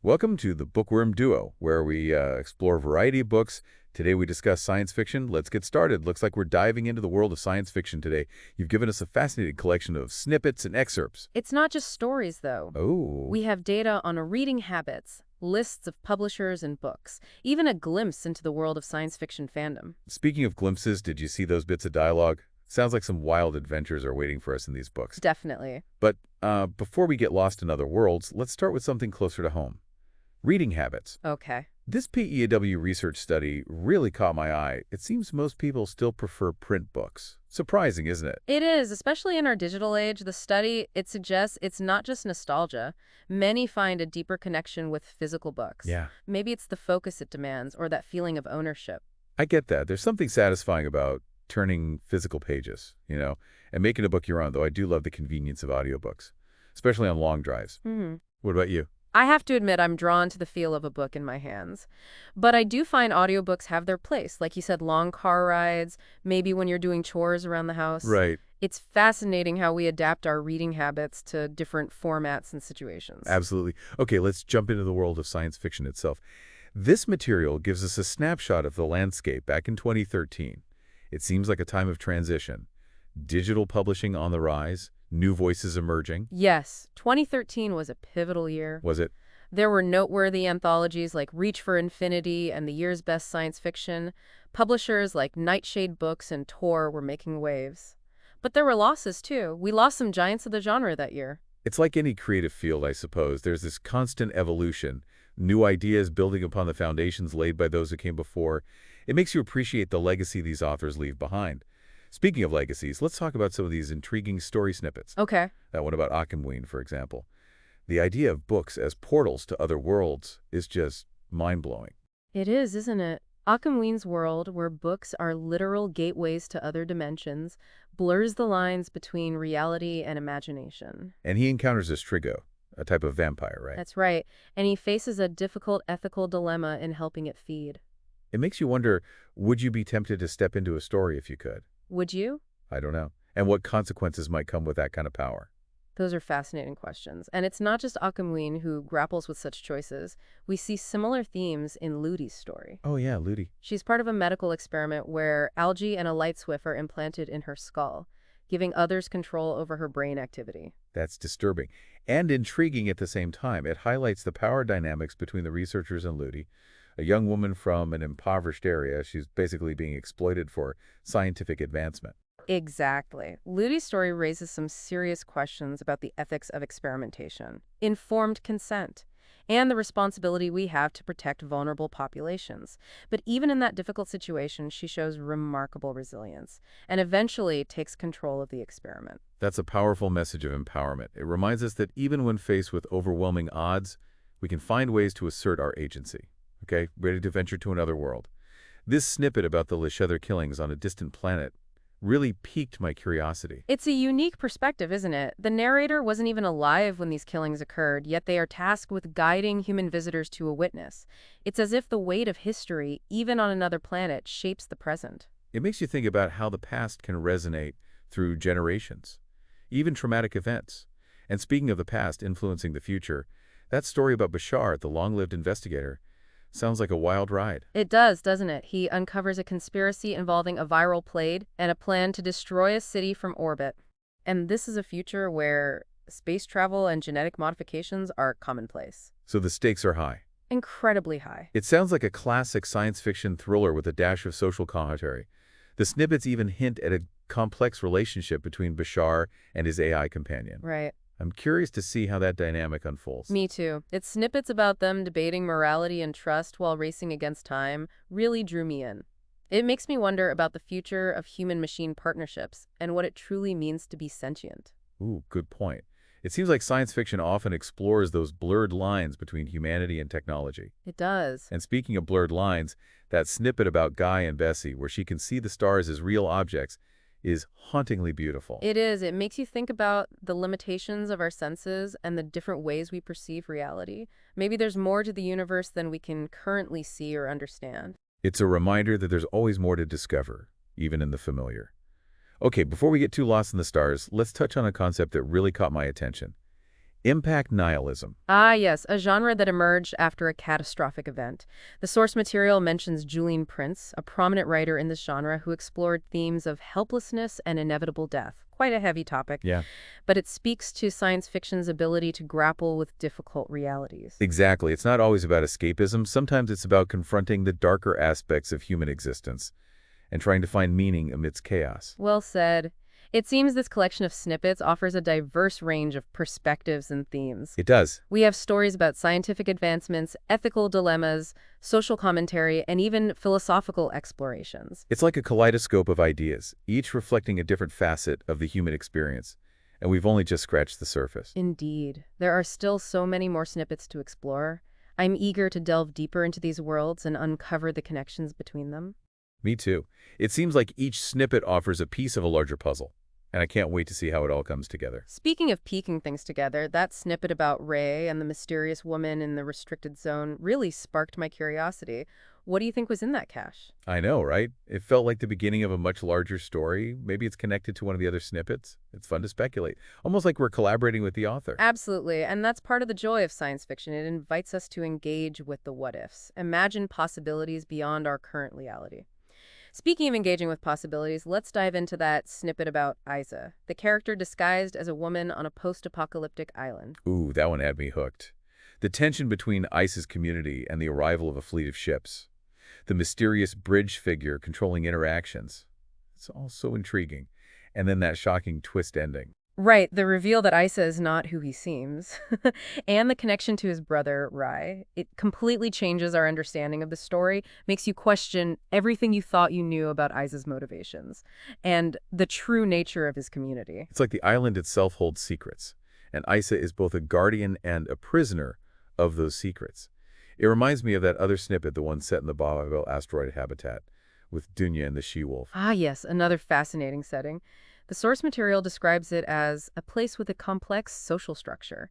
Welcome to the Bookworm Duo, where we explore a variety of books. Today we discuss science fiction. Let's get started. Looks like we're diving into the world of science fiction today. You've given us a fascinating collection of snippets and excerpts. It's not just stories, though. Oh, We have data on reading habits, lists of publishers and books, even a glimpse into the world of science fiction fandom. speaking of glimpses, did you see those bits of dialogue? Sounds like some wild adventures are waiting for us in these books. Definitely. But before we get lost in other worlds, let's start with something closer to home. Reading habits. Okay. This PEAW research study really caught my eye. It seems most people still prefer print books. Surprising, isn't it? It is, especially in our digital age. The study, it suggests it's not just nostalgia. Many find a deeper connection with physical books. Yeah. Maybe it's the focus it demands or that feeling of ownership. I get that. There's something satisfying about turning physical pages, and making a book your own, though I do love the convenience of audiobooks, especially on long drives. What about you? I have to admit I'm drawn to the feel of a book in my hands. But I do find audiobooks have their place. Like you said, long car rides, maybe when you're doing chores around the house. Right. It's fascinating how we adapt our reading habits to different formats and situations. Absolutely. Okay, let's jump into the world of science fiction itself. This material gives us a snapshot of the landscape back in 2013. It seems like a time of transition. Digital publishing on the rise, new voices emerging. Yes, 2013 was a pivotal year. Was it? There were noteworthy anthologies like Reach for Infinity and the year's best science fiction. Publishers like Nightshade Books and Tor were making waves. But there were losses, too. We lost some giants of the genre that year. It's like any creative field, I suppose. There's this constant evolution, new ideas building upon the foundations laid by those who came before. It makes you appreciate the legacy these authors leave behind. Speaking of legacies, let's talk about some of these intriguing story snippets. Okay. That one about Occamween, for example. The idea of books as portals to other worlds is just mind-blowing. It is, isn't it? Occamween's world, where books are literal gateways to other dimensions, blurs the lines between reality and imagination. And he encounters a strigo, a type of vampire, right? That's right. And he faces a difficult ethical dilemma in helping it feed. It makes you wonder, would you be tempted to step into a story if you could? Would you? I don't know. And what consequences might come with that kind of power? Those are fascinating questions. And it's not just Occamween who grapples with such choices. We see similar themes in Ludi's story. Oh yeah, Ludi. She's part of a medical experiment where algae and a light swift are implanted in her skull, giving others control over her brain activity. That's disturbing and intriguing at the same time. It highlights the power dynamics between the researchers and Ludi, a young woman from an impoverished area. She's basically being exploited for scientific advancement. Exactly. Ludi's story raises some serious questions about the ethics of experimentation, informed consent, and the responsibility we have to protect vulnerable populations. But even in that difficult situation, she shows remarkable resilience and eventually takes control of the experiment. That's a powerful message of empowerment. It reminds us that even when faced with overwhelming odds, we can find ways to assert our agency. Okay, ready to venture to another world. This snippet about the Leshuther killings on a distant planet really piqued my curiosity. It's a unique perspective, isn't it? The narrator wasn't even alive when these killings occurred, yet they are tasked with guiding human visitors to a witness. It's as if the weight of history, even on another planet, shapes the present. It makes you think about how the past can resonate through generations, even traumatic events. And speaking of the past influencing the future, that story about Bashar, the long-lived investigator, sounds like a wild ride. It does, doesn't it? He uncovers a conspiracy involving a viral plague and a plan to destroy a city from orbit. And this is a future where space travel and genetic modifications are commonplace. So the stakes are high. Incredibly high. It sounds like a classic science fiction thriller with a dash of social commentary. The snippets even hint at a complex relationship between Bashar and his AI companion. Right. I'm curious to see how that dynamic unfolds. Me too. It's snippets about them debating morality and trust while racing against time really drew me in. It makes me wonder about the future of human-machine partnerships and what it truly means to be sentient. Ooh, good point. It seems like science fiction often explores those blurred lines between humanity and technology. It does. And speaking of blurred lines, that snippet about Guy and Bessie, where she can see the stars as real objects, is hauntingly beautiful. It is. It makes you think about the limitations of our senses and the different ways we perceive reality. Maybe there's more to the universe than we can currently see or understand. It's a reminder that there's always more to discover, even in the familiar. Okay, before we get too lost in the stars, let's touch on a concept that really caught my attention. Impact nihilism. Ah, yes, a genre that emerged after a catastrophic event. The source material mentions Julian Prince, a prominent writer in this genre who explored themes of helplessness and inevitable death. Quite a heavy topic, Yeah. but it speaks to science fiction's ability to grapple with difficult realities. Exactly. It's not always about escapism. Sometimes it's about confronting the darker aspects of human existence and trying to find meaning amidst chaos. Well said. It seems this collection of snippets offers a diverse range of perspectives and themes. It does. We have stories about scientific advancements, ethical dilemmas, social commentary, and even philosophical explorations. It's like a kaleidoscope of ideas, each reflecting a different facet of the human experience, and we've only just scratched the surface. Indeed. There are still so many more snippets to explore. I'm eager to delve deeper into these worlds and uncover the connections between them. Me too. It seems like each snippet offers a piece of a larger puzzle, and I can't wait to see how it all comes together. Speaking of piecing things together, that snippet about Ray and the mysterious woman in the restricted zone really sparked my curiosity. What do you think was in that cache? I know, right? It felt like the beginning of a much larger story. Maybe it's connected to one of the other snippets. It's fun to speculate, almost like we're collaborating with the author. Absolutely, and that's part of the joy of science fiction. It invites us to engage with the what-ifs, imagine possibilities beyond our current reality. Speaking of engaging with possibilities, let's dive into that snippet about Isa, the character disguised as a woman on a post-apocalyptic island. Ooh, that one had me hooked. The tension between ICE's community and the arrival of a fleet of ships. The mysterious bridge figure controlling interactions. It's all so intriguing. And then that shocking twist ending. Right, the reveal that Isa is not who he seems, and the connection to his brother, Rai. It completely changes our understanding of the story, makes you question everything you thought you knew about Isa's motivations, and the true nature of his community. It's like the island itself holds secrets, and Isa is both a guardian and a prisoner of those secrets. It reminds me of that other snippet, the one set in the Babil asteroid habitat, with Dunya and the she-wolf. Ah, yes, another fascinating setting. The source material describes it as a place with a complex social structure,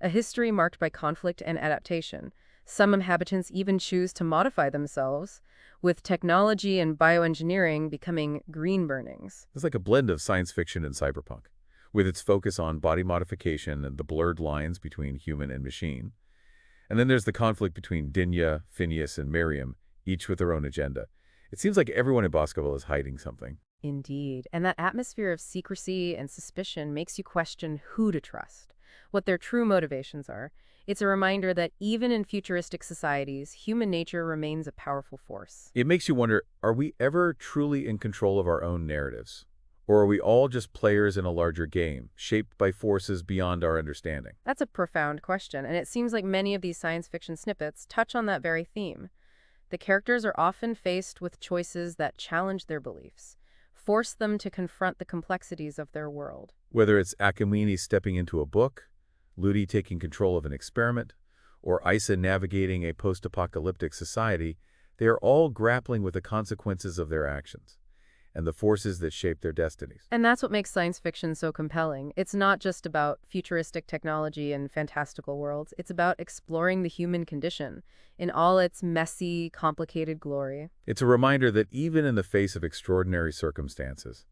a history marked by conflict and adaptation. Some inhabitants even choose to modify themselves, with technology and bioengineering becoming green burnings. It's like a blend of science fiction and cyberpunk, with its focus on body modification and the blurred lines between human and machine. And then there's the conflict between Dinya, Phineas, and Miriam, each with their own agenda. It seems like everyone in Boscoville is hiding something. Indeed, and that atmosphere of secrecy and suspicion makes you question who to trust, what their true motivations are. It's a reminder that even in futuristic societies, human nature remains a powerful force. It makes you wonder, are we ever truly in control of our own narratives? Or are we all just players in a larger game, shaped by forces beyond our understanding? That's a profound question, and it seems like many of these science fiction snippets touch on that very theme. The characters are often faced with choices that challenge their beliefs, force them to confront the complexities of their world. Whether it's Akamini stepping into a book, Ludi taking control of an experiment, or Isa navigating a post-apocalyptic society, they are all grappling with the consequences of their actions and the forces that shape their destinies. And that's what makes science fiction so compelling. It's not just about futuristic technology and fantastical worlds. It's about exploring the human condition in all its messy, complicated glory. It's a reminder that even in the face of extraordinary circumstances,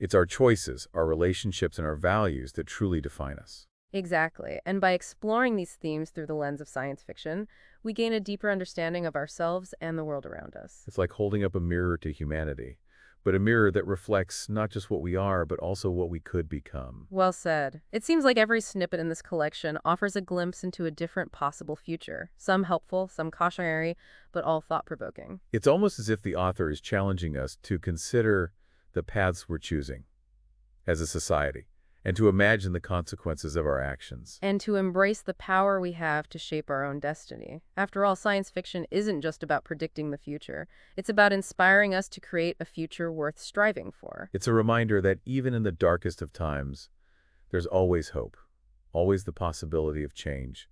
it's our choices, our relationships, and our values that truly define us. Exactly. And by exploring these themes through the lens of science fiction, we gain a deeper understanding of ourselves and the world around us. It's like holding up a mirror to humanity, but a mirror that reflects not just what we are, but also what we could become. Well said. It seems like every snippet in this collection offers a glimpse into a different possible future. Some helpful, some cautionary, but all thought-provoking. It's almost as if the author is challenging us to consider the paths we're choosing as a society, and to imagine the consequences of our actions. And to embrace the power we have to shape our own destiny. After all, science fiction isn't just about predicting the future. It's about inspiring us to create a future worth striving for. It's a reminder that even in the darkest of times, there's always hope, always the possibility of change,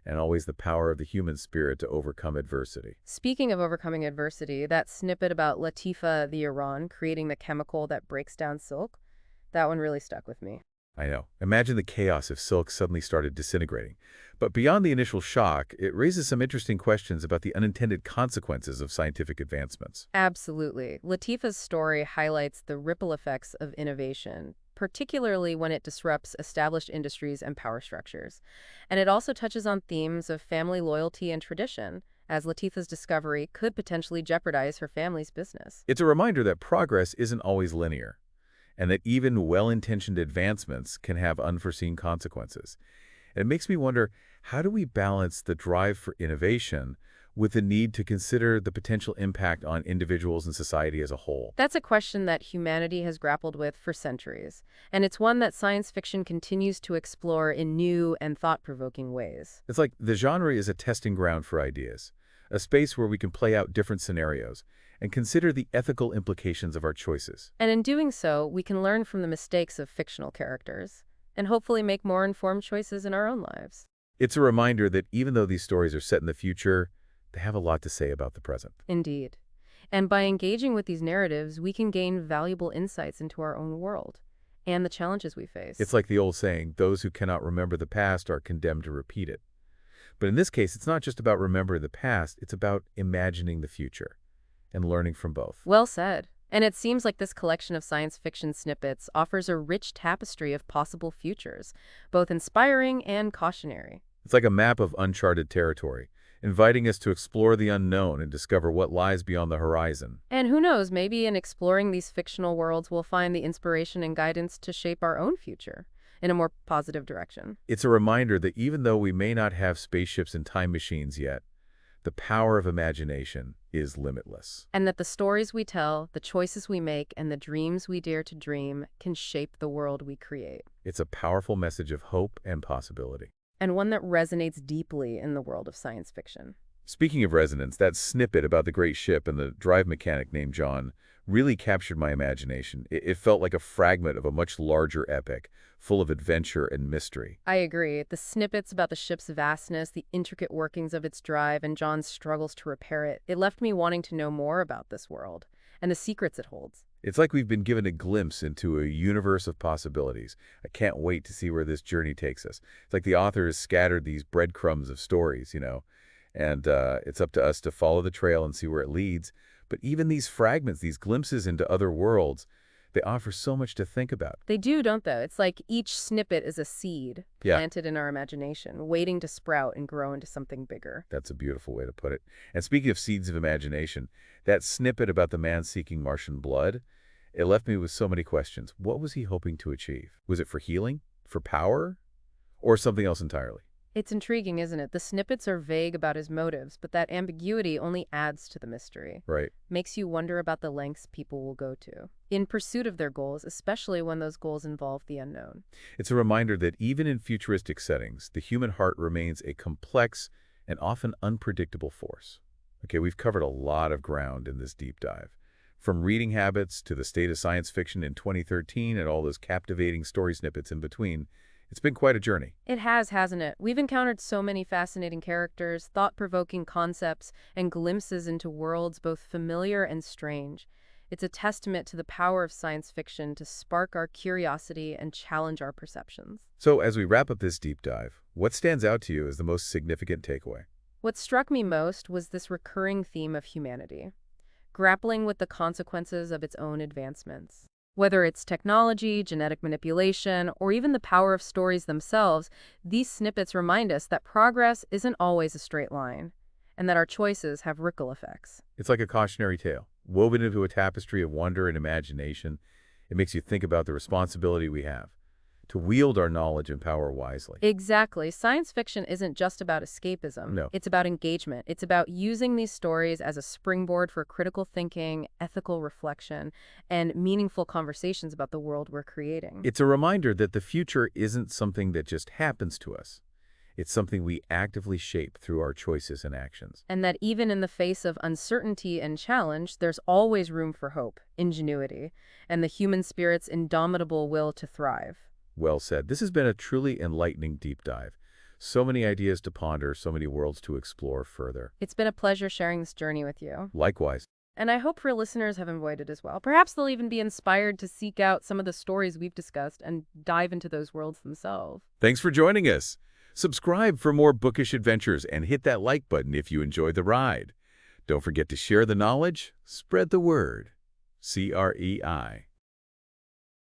and always the power of the human spirit to overcome adversity. Speaking of overcoming adversity, that snippet about Latifa the Iran creating the chemical that breaks down silk, that one really stuck with me. I know. Imagine the chaos if silk suddenly started disintegrating. But beyond the initial shock, it raises some interesting questions about the unintended consequences of scientific advancements. Absolutely. Latifa's story highlights the ripple effects of innovation. particularly when it disrupts established industries and power structures. And it also touches on themes of family loyalty and tradition, as Latifah's discovery could potentially jeopardize her family's business. It's a reminder that progress isn't always linear, and that even well-intentioned advancements can have unforeseen consequences. And it makes me wonder, how do we balance the drive for innovation with the need to consider the potential impact on individuals and society as a whole? That's a question that humanity has grappled with for centuries, and it's one that science fiction continues to explore in new and thought-provoking ways. It's like the genre is a testing ground for ideas, a space where we can play out different scenarios and consider the ethical implications of our choices. And in doing so, we can learn from the mistakes of fictional characters and hopefully make more informed choices in our own lives. It's a reminder that even though these stories are set in the future, they have a lot to say about the present. Indeed. And by engaging with these narratives, we can gain valuable insights into our own world and the challenges we face. It's like the old saying, those who cannot remember the past are condemned to repeat it. But in this case, it's not just about remembering the past, it's about imagining the future and learning from both. Well said. And it seems like this collection of science fiction snippets offers a rich tapestry of possible futures, both inspiring and cautionary. It's like a map of uncharted territory, inviting us to explore the unknown and discover what lies beyond the horizon. And who knows, maybe in exploring these fictional worlds, we'll find the inspiration and guidance to shape our own future in a more positive direction. It's a reminder that even though we may not have spaceships and time machines yet, the power of imagination is limitless. And that the stories we tell, the choices we make, and the dreams we dare to dream can shape the world we create. It's a powerful message of hope and possibility. And one that resonates deeply in the world of science fiction. Speaking of resonance, that snippet about the great ship and the drive mechanic named John really captured my imagination. It felt like a fragment of a much larger epic, full of adventure and mystery. I agree. The snippets about the ship's vastness, the intricate workings of its drive, and John's struggles to repair it, it left me wanting to know more about this world and the secrets it holds. It's like we've been given a glimpse into a universe of possibilities. I can't wait to see where this journey takes us. It's like the author has scattered these breadcrumbs of stories, and it's up to us to follow the trail and see where it leads. But even these fragments, these glimpses into other worlds, they offer so much to think about. They do, don't they? It's like each snippet is a seed Yeah. planted in our imagination, waiting to sprout and grow into something bigger. That's a beautiful way to put it. And speaking of seeds of imagination, that snippet about the man seeking Martian blood, it left me with so many questions. What was he hoping to achieve? Was it for healing? For power? Or something else entirely? It's intriguing, isn't it? The snippets are vague about his motives, but that ambiguity only adds to the mystery. Right. Makes you wonder about the lengths people will go to in pursuit of their goals, especially when those goals involve the unknown. It's a reminder that even in futuristic settings, the human heart remains a complex and often unpredictable force. Okay, we've covered a lot of ground in this deep dive. From reading habits to the state of science fiction in 2013 and all those captivating story snippets in between, it's been quite a journey. It has, hasn't it? We've encountered so many fascinating characters, thought-provoking concepts, and glimpses into worlds both familiar and strange. It's a testament to the power of science fiction to spark our curiosity and challenge our perceptions. So as we wrap up this deep dive, what stands out to you as the most significant takeaway? What struck me most was this recurring theme of humanity, grappling with the consequences of its own advancements. Whether it's technology, genetic manipulation, or even the power of stories themselves, these snippets remind us that progress isn't always a straight line, and that our choices have ripple effects. It's like a cautionary tale, woven into a tapestry of wonder and imagination. It makes you think about the responsibility we have to wield our knowledge and power wisely. Exactly. Science fiction isn't just about escapism. No. It's about engagement. It's about using these stories as a springboard for critical thinking, ethical reflection, and meaningful conversations about the world we're creating. It's a reminder that the future isn't something that just happens to us. It's something we actively shape through our choices and actions. And that even in the face of uncertainty and challenge, there's always room for hope, ingenuity, and the human spirit's indomitable will to thrive. Well said. This has been a truly enlightening deep dive. So many ideas to ponder, so many worlds to explore further. It's been a pleasure sharing this journey with you. Likewise. And I hope your listeners have enjoyed it as well. Perhaps they'll even be inspired to seek out some of the stories we've discussed and dive into those worlds themselves. Thanks for joining us. Subscribe for more bookish adventures and hit that like button if you enjoyed the ride. Don't forget to share the knowledge, spread the word. CREI.